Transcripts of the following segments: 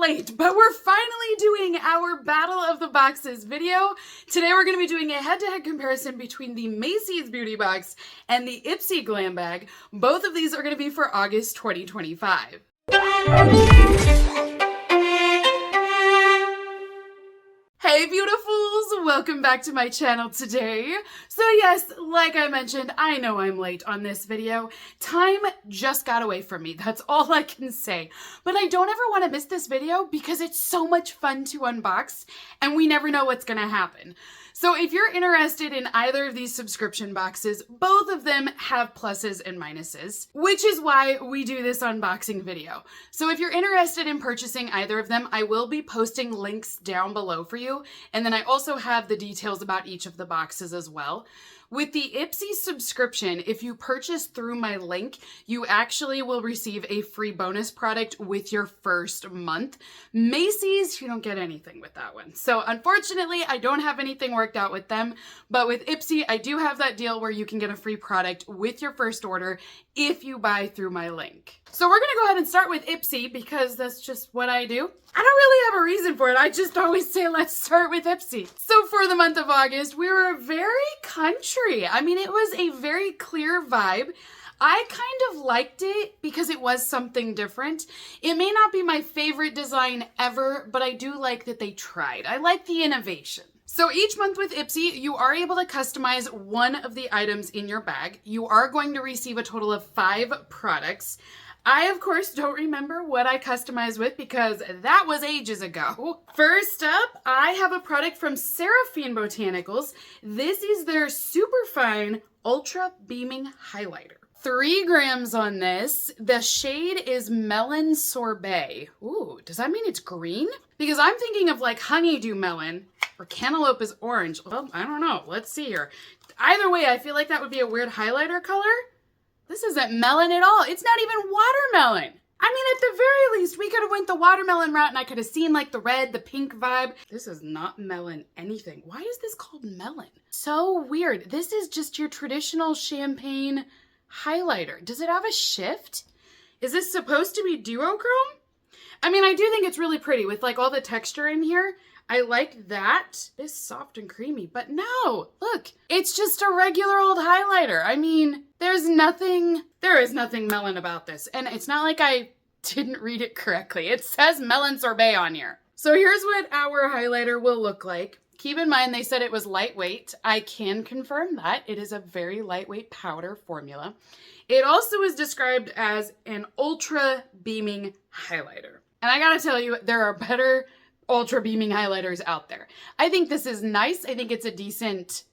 late, but we're finally doing our Battle of the Boxes video. Today we're going to be doing a head-to-head comparison between the Macy's beauty box and the Ipsy Glam bag. Both of these are going to be for August 2025. Hey beautifuls, welcome back to my channel today. So yes, like I mentioned, I know I'm late on this video. Time just got away from me, that's all I can say. But I don't ever want to miss this video because it's so much fun to unbox and we never know what's gonna happen. So if you're interested in either of these subscription boxes, both of them have pluses and minuses, which is why we do this unboxing video. So if you're interested in purchasing either of them, I will be posting links down below for you. And then I also have the details about each of the boxes as well. With the Ipsy subscription, if you purchase through my link, you actually will receive a free bonus product with your first month. Macy's, you don't get anything with that one. So unfortunately, I don't have anything worked out with them, but with Ipsy, I do have that deal where you can get a free product with your first order if you buy through my link. So we're gonna go ahead and start with Ipsy because that's just what I do. I don't really have a reason for it. I just always say, let's start with Ipsy. So for the month of August, we were very country. I mean, it was a very clear vibe. I kind of liked it because it was something different. It may not be my favorite design ever, but I do like that they tried. I like the innovation. So each month with Ipsy, you are able to customize one of the items in your bag. You are going to receive a total of 5 products. I, of course, don't remember what I customized with because that was ages ago. First up, I have a product from Seraphine Botanicals. This is their Superfine Ultra Beaming Highlighter. 3 grams on this. The shade is Melon Sorbet. Ooh, does that mean it's green? Because I'm thinking of like honeydew melon or cantaloupe is orange. Well, I don't know. Let's see here. Either way, I feel like that would be a weird highlighter color. This isn't melon at all. It's not even watermelon. I mean, at the very least, we could have went the watermelon route and I could have seen like the red, the pink vibe. This is not melon anything. Why is this called melon? So weird. This is just your traditional champagne highlighter. Does it have a shift? Is this supposed to be duochrome? I mean, I do think it's really pretty with like all the texture in here. I like that. It's soft and creamy, but no, look, it's just a regular old highlighter. I mean, there is nothing melon about this. And it's not like I didn't read it correctly. It says Melon Sorbet on here. So here's what our highlighter will look like. Keep in mind, they said it was lightweight. I can confirm that. It is a very lightweight powder formula. It also is described as an ultra beaming highlighter. And I gotta tell you, there are better ultra beaming highlighters out there. I think this is nice. I think it's a decent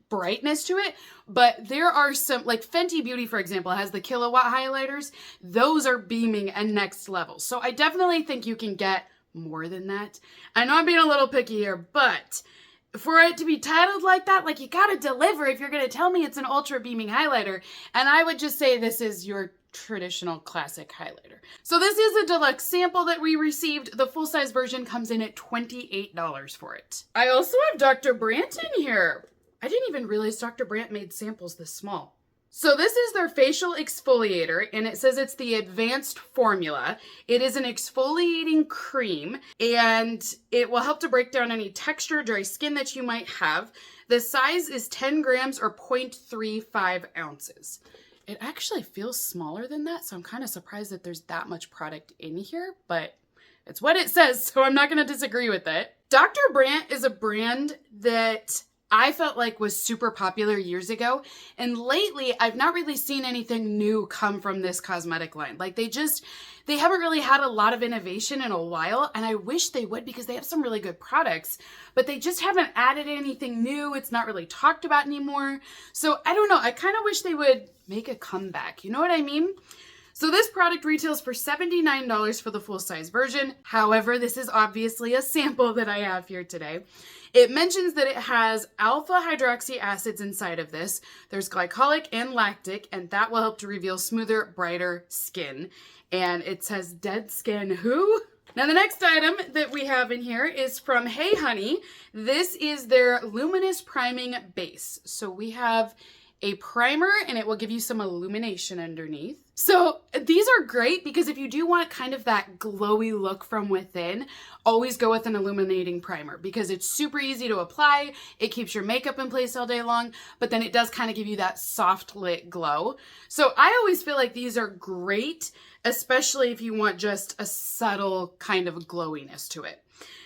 brightness to it, but there are some, like Fenty Beauty, for example, has the kilowatt highlighters. Those are beaming and next level. So I definitely think you can get more than that. I know I'm being a little picky here, but for it to be titled like that, like you gotta deliver if you're gonna tell me it's an ultra beaming highlighter. And I would just say this is your traditional classic highlighter. So this is a deluxe sample that we received. The full-size version comes in at $28 for it. I also have Dr. Brandt in here. I didn't even realize Dr. Brandt made samples this small. So this is their facial exfoliator, and it says it's the advanced formula. It is an exfoliating cream, and it will help to break down any texture, dry skin that you might have. The size is 10 grams or 0.35 ounces. It actually feels smaller than that, so I'm kind of surprised that there's that much product in here, but it's what it says, so I'm not going to disagree with it. Dr. Brandt is a brand that I felt like was super popular years ago, and lately I've not really seen anything new come from this cosmetic line. Like they haven't really had a lot of innovation in a while, and I wish they would because they have some really good products, but they just haven't added anything new. It's not really talked about anymore. So I don't know, I kind of wish they would make a comeback. You know what I mean? So this product retails for $79 for the full-size version. However, this is obviously a sample that I have here today. It mentions that it has alpha hydroxy acids inside of this. There's glycolic and lactic, and that will help to reveal smoother, brighter skin. And it says dead skin who? Now the next item that we have in here is from Hey Honey. This is their Luminous Priming Base. So we have a primer and it will give you some illumination underneath. So these are great because if you do want kind of that glowy look from within, always go with an illuminating primer because it's super easy to apply. It keeps your makeup in place all day long, but then it does kind of give you that soft lit glow. So I always feel like these are great, especially if you want just a subtle kind of glowiness to it.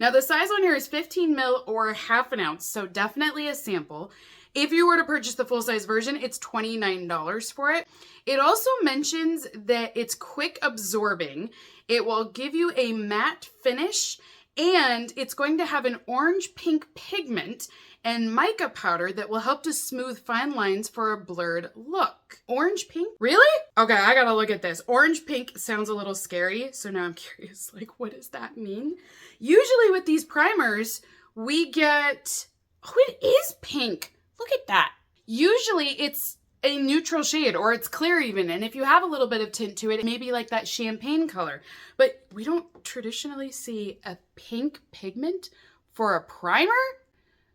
Now the size on here is 15 ml or half an ounce, so definitely a sample. If you were to purchase the full-size version, it's $29 for it. It also mentions that it's quick absorbing. It will give you a matte finish, and it's going to have an orange-pink pigment and mica powder that will help to smooth fine lines for a blurred look. Orange pink? Really? Okay, I gotta look at this. Orange pink sounds a little scary, so now I'm curious, like, what does that mean? Usually with these primers, we get, oh, it is pink. Look at that. Usually it's a neutral shade or it's clear even. And if you have a little bit of tint to it, it may be like that champagne color. But we don't traditionally see a pink pigment for a primer.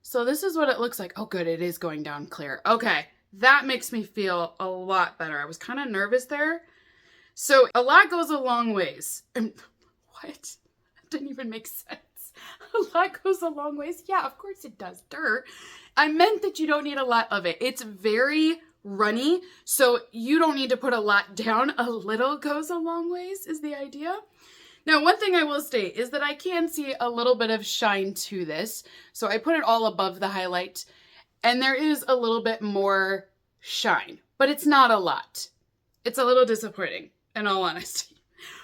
So this is what it looks like. Oh, good. It is going down clear. Okay. That makes me feel a lot better. I was kind of nervous there. So a lot goes a long ways. What? That didn't even make sense. A lot goes a long ways. Yeah, of course it does. Dirt. I meant that you don't need a lot of it. It's very runny, so you don't need to put a lot down. A little goes a long ways is the idea. Now, one thing I will state is that I can see a little bit of shine to this. So I put it all above the highlight, and there is a little bit more shine, but it's not a lot. It's a little disappointing, in all honesty.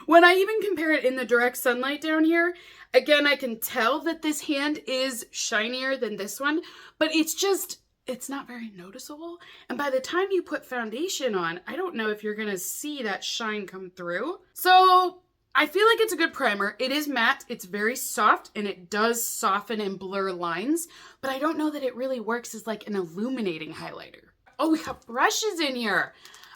When I even compare it in the direct sunlight down here, again, I can tell that this hand is shinier than this one, but it's not very noticeable. And by the time you put foundation on, I don't know if you're gonna see that shine come through. So I feel like it's a good primer. It is matte, it's very soft, and it does soften and blur lines, but I don't know that it really works as like an illuminating highlighter. Oh, we have brushes in here.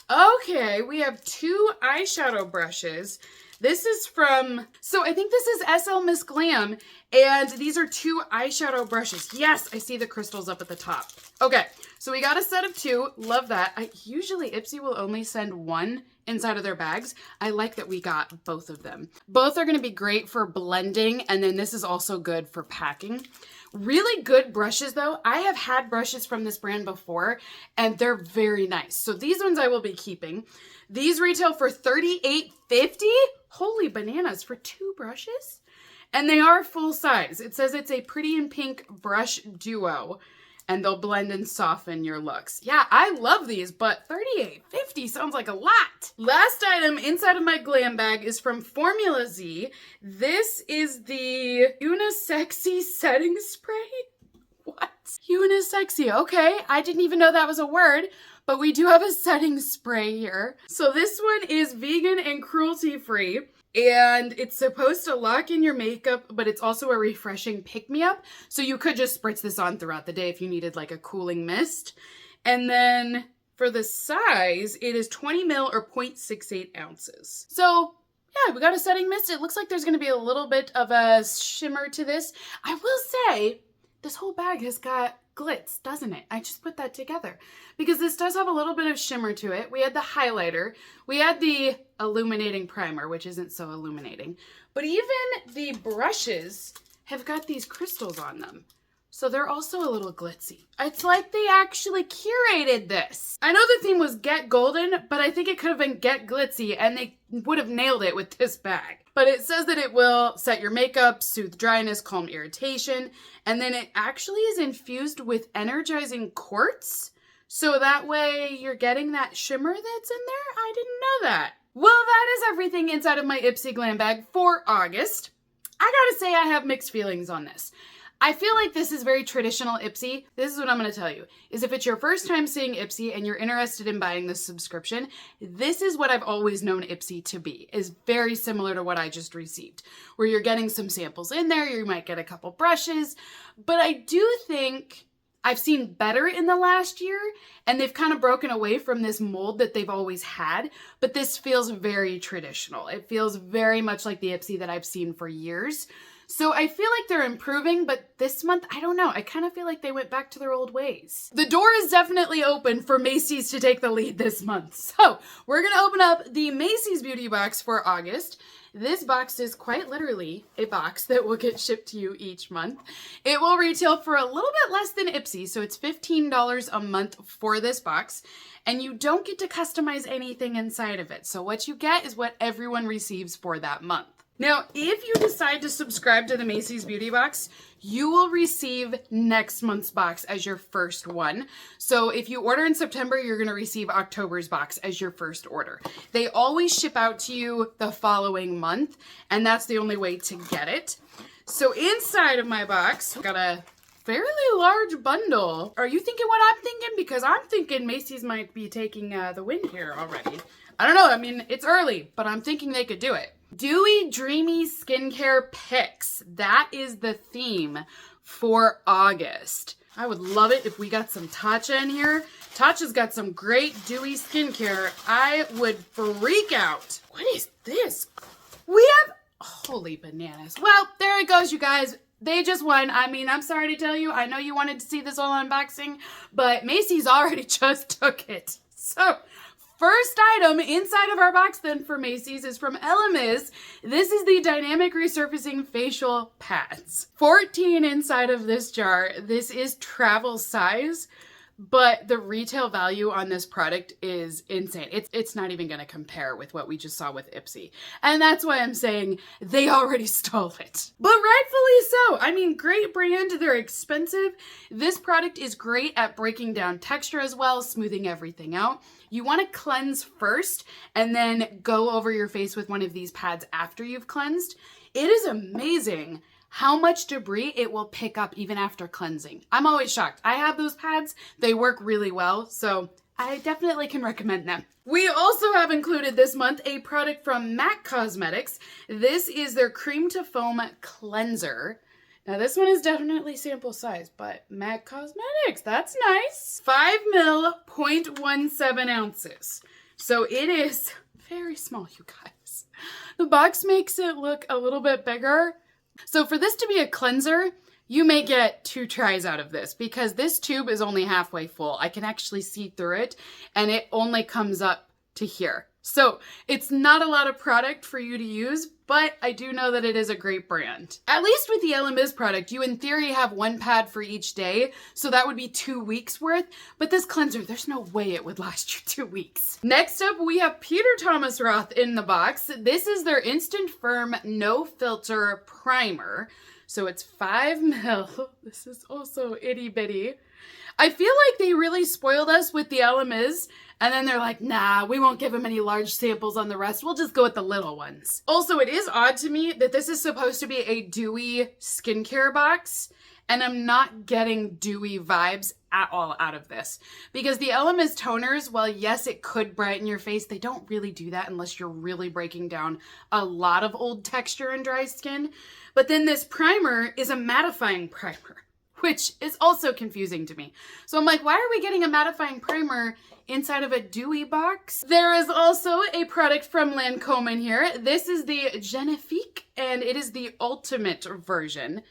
Okay, we have 2 eyeshadow brushes. This is from, so I think this is SL Miss Glam, and these are 2 eyeshadow brushes. Yes, I see the crystals up at the top. Okay, so we got a set of 2. Love that. Usually Ipsy will only send 1 inside of their bags. I like that we got both of them. Both are going to be great for blending, and then this is also good for packing. Really good brushes though. I have had brushes from this brand before, and they're very nice. So these ones I will be keeping. These retail for $38.50. Holy bananas, for 2 brushes? And they are full size. It says it's a pretty and pink brush duo, and they'll blend and soften your looks. Yeah, I love these, but $38.50 sounds like a lot. Last item inside of my glam bag is from Formula Z. This is the Unisexy setting spray. What? Unisexy, okay. I didn't even know that was a word, but we do have a setting spray here. So this one is vegan and cruelty-free, and it's supposed to lock in your makeup, but it's also a refreshing pick-me-up. So you could just spritz this on throughout the day if you needed like a cooling mist. And then for the size, it is 20 ml or 0.68 ounces. So yeah, we got a setting mist. It looks like there's gonna be a little bit of a shimmer to this. I will say, this whole bag has got glitz, doesn't it? I just put that together because this does have a little bit of shimmer to it. We had the highlighter, we had the illuminating primer, which isn't so illuminating, but even the brushes have got these crystals on them. So they're also a little glitzy. It's like they actually curated this. I know the theme was Get Golden, but I think it could have been Get Glitzy, and they would have nailed it with this bag. But it says that it will set your makeup, soothe dryness, calm irritation, and then it actually is infused with energizing quartz. So that way you're getting that shimmer that's in there. I didn't know that. Well, that is everything inside of my Ipsy Glam bag for August. I gotta say I have mixed feelings on this. I feel like this is very traditional Ipsy. This is what I'm going to tell you, is if it's your first time seeing Ipsy and you're interested in buying this subscription, this is what I've always known Ipsy to be, is very similar to what I just received, where you're getting some samples in there, you might get a couple brushes, but I do think I've seen better in the last year, and they've kind of broken away from this mold that they've always had, but this feels very traditional. It feels very much like the Ipsy that I've seen for years. So I feel like they're improving, but this month, I don't know. I kind of feel like they went back to their old ways. The door is definitely open for Macy's to take the lead this month. So we're going to open up the Macy's Beauty Box for August. This box is quite literally a box that will get shipped to you each month. It will retail for a little bit less than Ipsy, so it's $15 a month for this box. And you don't get to customize anything inside of it. So what you get is what everyone receives for that month. Now, if you decide to subscribe to the Macy's Beauty Box, you will receive next month's box as your first one. So if you order in September, you're going to receive October's box as your first order. They always ship out to you the following month, and that's the only way to get it. So inside of my box, I've got a fairly large bundle. Are you thinking what I'm thinking? Because I'm thinking Macy's might be taking the win here already. I don't know. I mean, it's early, but I'm thinking they could do it. Dewy Dreamy Skincare Picks. That is the theme for August. I would love it if we got some Tatcha in here. Tatcha's got some great dewy skincare. I would freak out. What is this? We have, holy bananas. Well, there it goes, you guys. They just won. I mean, I'm sorry to tell you. I know you wanted to see this whole unboxing, but Macy's already just took it. So, first item inside of our box then for Macy's is from Elemis. This is the Dynamic Resurfacing Facial Pads. 14 inside of this jar. This is travel size, but the retail value on this product is insane. It's not even going to compare with what we just saw with Ipsy. And that's why I'm saying they already stole it. But rightfully so. I mean, great brand. They're expensive. This product is great at breaking down texture as well, smoothing everything out. You want to cleanse first and then go over your face with one of these pads after you've cleansed. It is amazing how much debris it will pick up even after cleansing. I'm always shocked. I have those pads. They work really well, so I definitely can recommend them. We also have included this month a product from MAC Cosmetics. This is their Cream to Foam Cleanser. Now this one is definitely sample size, but MAC Cosmetics, that's nice. 5 ml, 0.17 ounces. So it is very small, you guys. The box makes it look a little bit bigger. So for this to be a cleanser, you may get 2 tries out of this because this tube is only halfway full. I can actually see through it and it only comes up to here. So it's not a lot of product for you to use, but I do know that it is a great brand. At least with the Elemis product, you in theory have 1 pad for each day, so that would be 2 weeks worth, but this cleanser, there's no way it would last you 2 weeks. Next up, we have Peter Thomas Roth in the box. This is their Instant Firm No Filter Primer. So it's 5 ml. This is also itty bitty. I feel like they really spoiled us with the Elemis, and then they're like, nah, we won't give them any large samples on the rest. We'll just go with the little ones. Also, it is odd to me that this is supposed to be a dewy skincare box, and I'm not getting dewy vibes at all out of this. Because the Elemis toners, while yes, it could brighten your face, they don't really do that unless you're really breaking down a lot of old texture and dry skin. But then this primer is a mattifying primer, which is also confusing to me. So I'm like, why are we getting a mattifying primer inside of a dewy box? There is also a product from Lancome in here. This is the Genifique, and it is the ultimate version.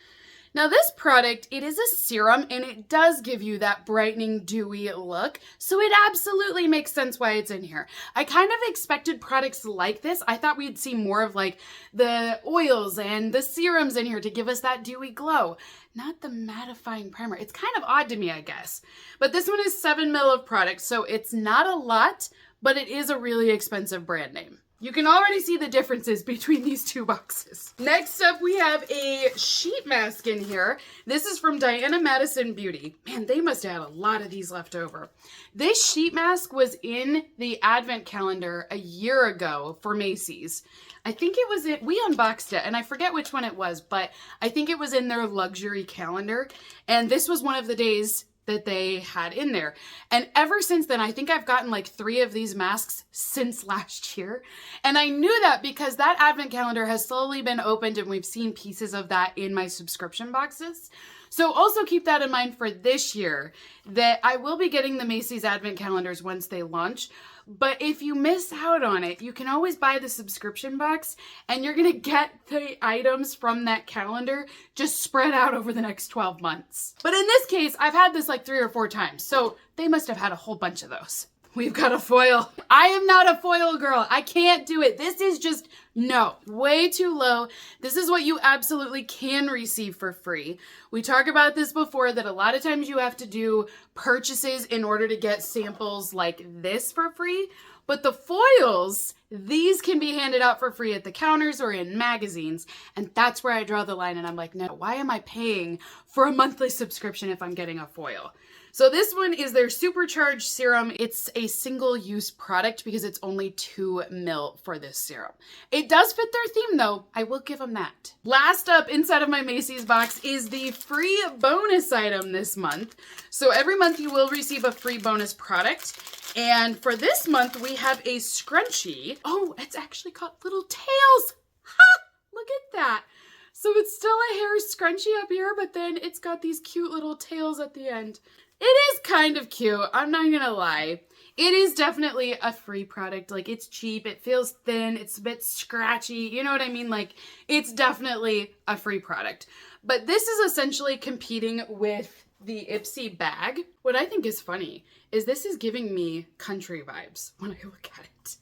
Now this product, it is a serum and it does give you that brightening dewy look. So it absolutely makes sense why it's in here. I kind of expected products like this. I thought we'd see more of like the oils and the serums in here to give us that dewy glow. Not the mattifying primer. It's kind of odd to me, I guess. But this one is 7 ml of product, so it's not a lot, but it is a really expensive brand name. You can already see the differences between these 2 boxes. Next up, we have a sheet mask in here. This is from Diana Madison Beauty. Man, they must have had a lot of these left over. This sheet mask was in the advent calendar a year ago for Macy's. I think it was we unboxed it, and I forget which one it was, but I think it was in their luxury calendar. And this was one of the days that they had in there. And ever since then, I think I've gotten like 3 of these masks since last year. And I knew that because that advent calendar has slowly been opened and we've seen pieces of that in my subscription boxes. So also keep that in mind for this year, that I will be getting the Macy's advent calendars once they launch. But if you miss out on it, you can always buy the subscription box and you're gonna get the items from that calendar just spread out over the next 12 months. But in this case, I've had this like 3 or 4 times, so they must have had a whole bunch of those. We've got a foil. I am not a foil girl. I can't do it. This is just, no, way too low. This is what you absolutely can receive for free. We talked about this before, that a lot of times you have to do purchases in order to get samples like this for free. But the foils, these can be handed out for free at the counters or in magazines. And that's where I draw the line and I'm like, no, why am I paying for a monthly subscription if I'm getting a foil? So this one is their supercharged serum. It's a single-use product because it's only 2 ml for this serum. It does fit their theme though. I will give them that. Last up inside of my Macy's box is the free bonus item this month. So every month you will receive a free bonus product. And for this month, we have a scrunchie. Oh, it's actually got little tails. Ha! Look at that. So it's still a hair scrunchie up here, but then it's got these cute little tails at the end. It is kind of cute, I'm not gonna lie. It is definitely a free product. Like, it's cheap, it feels thin, it's a bit scratchy, you know what I mean? Like, it's definitely a free product. But this is essentially competing with the Ipsy bag. What I think is funny is this is giving me country vibes when I look at it.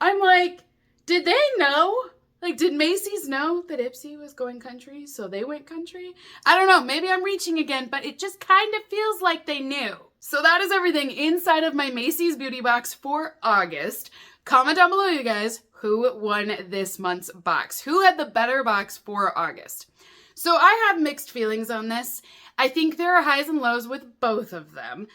I'm like, did they know? Like, did Macy's know that Ipsy was going country, so they went country? I don't know, maybe I'm reaching again, but it just kind of feels like they knew. So that is everything inside of my Macy's beauty box for August. Comment down below, you guys, who won this month's box? Who had the better box for August? So I have mixed feelings on this. I think there are highs and lows with both of them,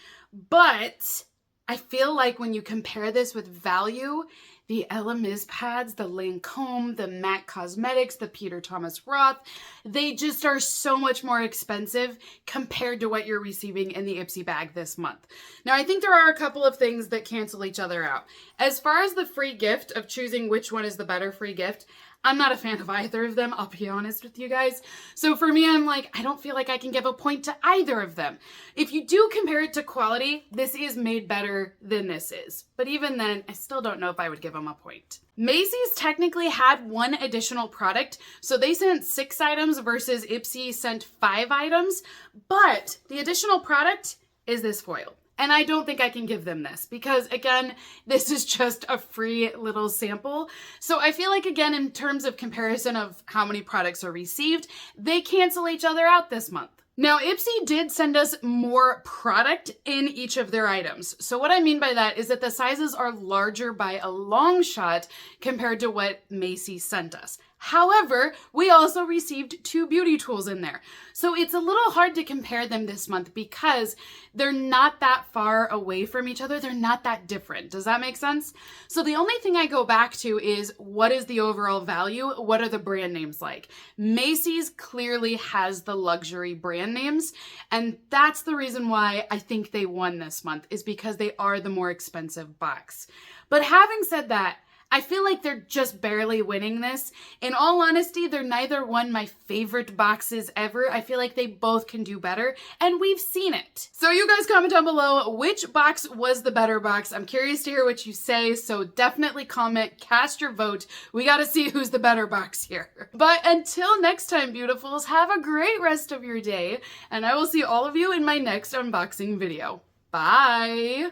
but I feel like when you compare this with value, the Ella Miz pads, the Lancome, the MAC Cosmetics, the Peter Thomas Roth, they just are so much more expensive compared to what you're receiving in the Ipsy bag this month. Now, I think there are a couple of things that cancel each other out. As far as the free gift of choosing which one is the better free gift, I'm not a fan of either of them, I'll be honest with you guys. So for me, I'm like, I don't feel like I can give a point to either of them. If you do compare it to quality, this is made better than this is. But even then, I still don't know if I would give them a point. Macy's technically had 1 additional product, so they sent 6 items versus Ipsy sent 5 items, but the additional product is this foil. And I don't think I can give them this because, again, this is just a free little sample. So I feel like, again, in terms of comparison of how many products are received, they cancel each other out this month. Now, Ipsy did send us more product in each of their items. So what I mean by that is that the sizes are larger by a long shot compared to what Macy sent us. However, we also received 2 beauty tools in there. So it's a little hard to compare them this month because they're not that far away from each other. They're not that different. Does that make sense? So the only thing I go back to is, what is the overall value? What are the brand names like? Macy's clearly has the luxury brand names, and that's the reason why I think they won this month, is because they are the more expensive box. But having said that, I feel like they're just barely winning this. In all honesty, they're neither one my favorite boxes ever. I feel like they both can do better, and we've seen it. So you guys comment down below which box was the better box. I'm curious to hear what you say, so definitely comment, cast your vote. We gotta see who's the better box here. But until next time, beautifuls, have a great rest of your day, and I will see all of you in my next unboxing video. Bye!